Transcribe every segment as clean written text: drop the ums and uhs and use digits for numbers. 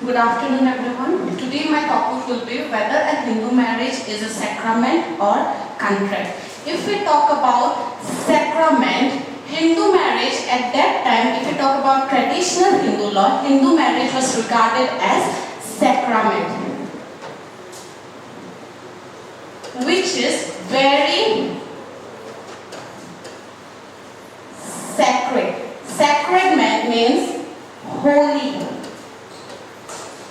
Good afternoon everyone. Today my topic will be whether a Hindu marriage is a sacrament or contract. If we talk about sacrament, Hindu marriage at that time, if we talk about traditional Hindu law, Hindu marriage was regarded as sacrament, which is very sacred. Sacred means holy,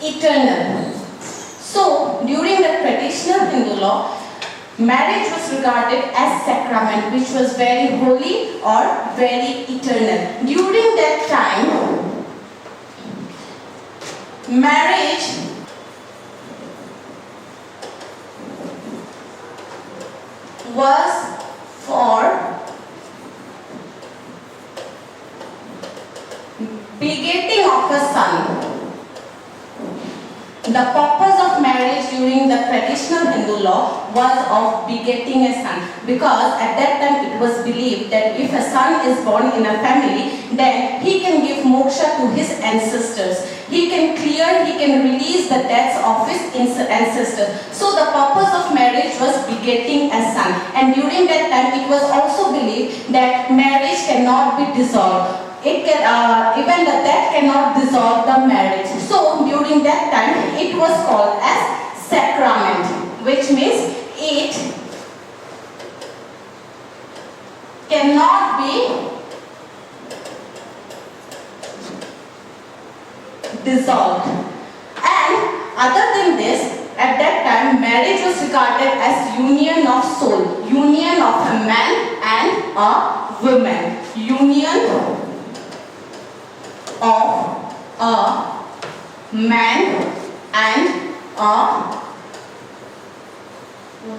eternal. So, during the traditional Hindu law, marriage was regarded as sacrament, which was very holy or very eternal. During that time, marriage was for begetting of a son. The purpose of marriage during the traditional Hindu law was of begetting a son, because at that time it was believed that if a son is born in a family, then he can give moksha to his ancestors. He can release the debts of his ancestors. So the purpose of marriage was begetting a son. And during that time it was also believed that marriage cannot be dissolved. It can, even the death cannot dissolve the marriage. So during that time it was called as sacrament, which means it cannot be dissolved. And other than this, at that time marriage was regarded as union of soul, union of a man and a woman, union of a man and a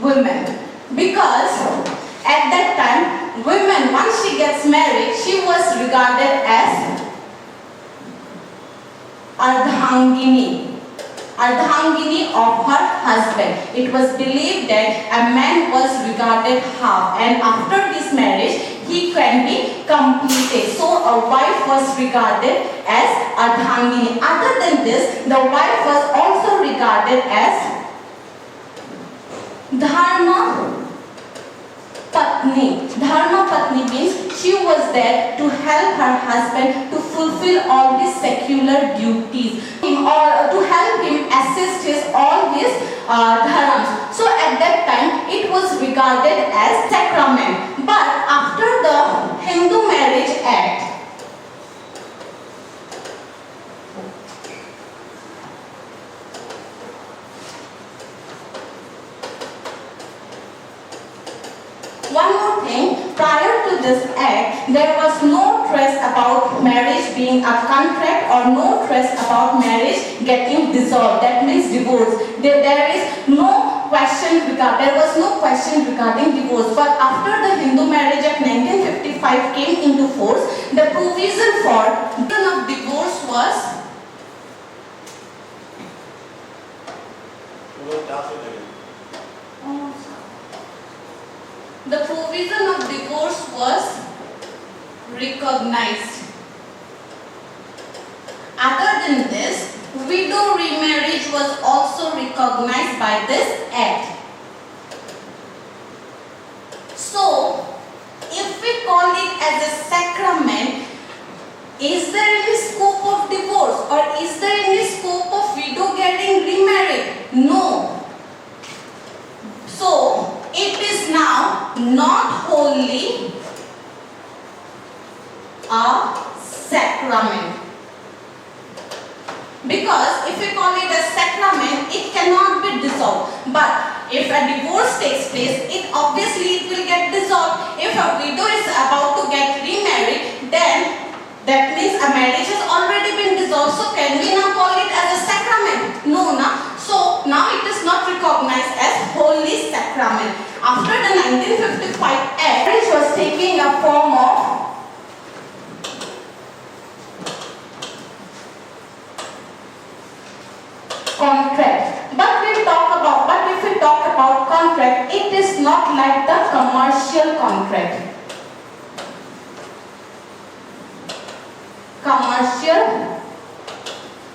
woman. Because at that time, women, once she gets married, she was regarded as Ardhangini of her husband. It was believed that a man was regarded half, and after this marriage he can be completed. So a wife was regarded as Ardhangini. Other than this, the wife was also regarded as Dharma Patni. Dharma Patni means she was there to help her husband to fulfill all his secular duties, or to help him assist his all his dharmas. So at that time it was regarded as sacrament. But after the Hindu Marriage Act, one more thing, prior to this act, there was no trace about marriage being a contract, or no trace about marriage getting dissolved. That means divorce. There was no question regarding divorce. But after the Hindu Marriage Act 1955 came into force, the provision of divorce was recognized. Other than this, widow remarriage was also recognized by this act. So, if we call it as a sacrament, is there any scope of divorce, or is there any scope of widow getting remarried? No. So, it is now not wholly a sacrament. Because if we call it a sacrament, it cannot be dissolved. But if a divorce takes place, it obviously will get dissolved. If a widow is about to get remarried, then that means a marriage has already been dissolved. So can we now call it as a sacrament? No, na. So now it is not recognized as holy sacrament. After the 1955 Act, marriage was taking a form of contract. But if we talk about contract, it is not like the commercial contract. Commercial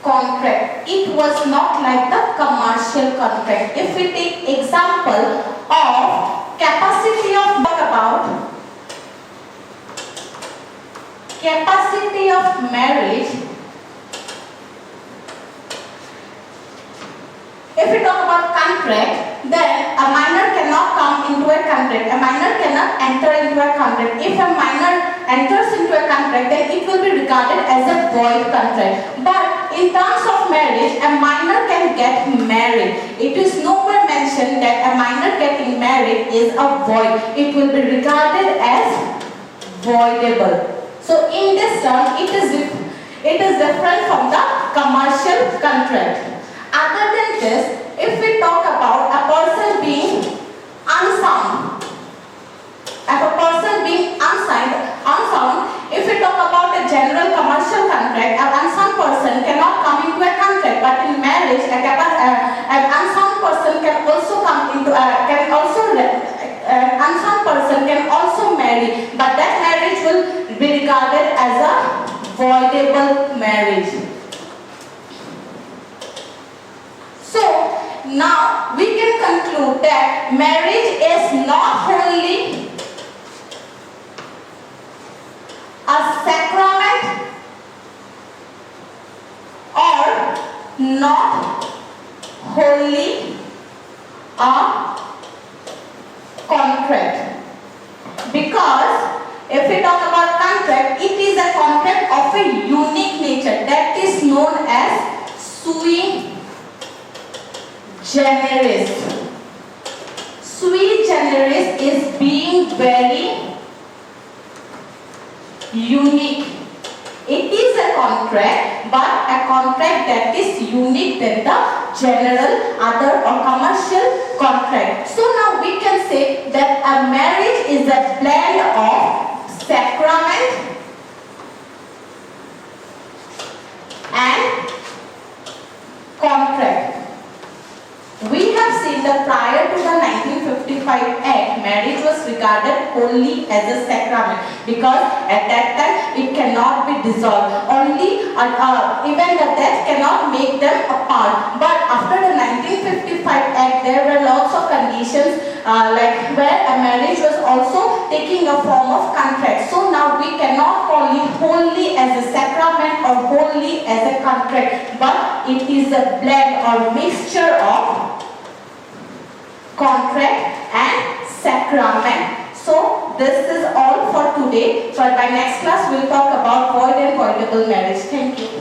contract. contract, it was not like the commercial contract. If we take example of capacity of marriage, if we talk about contract, then a minor cannot come into a contract. A minor cannot enter into a contract. If a minor enters into a contract, then it will be regarded as a void contract. But in terms of marriage, a minor can get married. It is nowhere mentioned that a minor getting married is a void. It will be regarded as voidable. So in this term, it is different from the commercial contract. Other than this, if we talk about a person being unsound, if we talk about a general commercial contract, an unsound person cannot come into a contract. But in marriage, an unsound person can also marry, but that marriage will be regarded as a voidable marriage. So now we can conclude that marriage is not only a sacrament or not wholly a contract. Because if we talk about contract, it is a contract of a unique nature that is known as sui generis. Sui generis is being very unique. It is a contract, but a contract that is unique than the general other or commercial contract. So now we can say that a marriage is a blend of sacrament and contract. We have seen that prior to the 1955 Act, marriage was regarded only as a sacrament because at that time it cannot be dissolved. Only even the death cannot make them apart. But after the 1955 Act, there were lots of conditions like where a marriage was also taking a form of contract. So now we cannot call it wholly as a sacrament or wholly as a contract, but it is a blend or mixture of contract and sacrament. So this is all for today. But by next class we'll talk about void and voidable marriage. Thank you.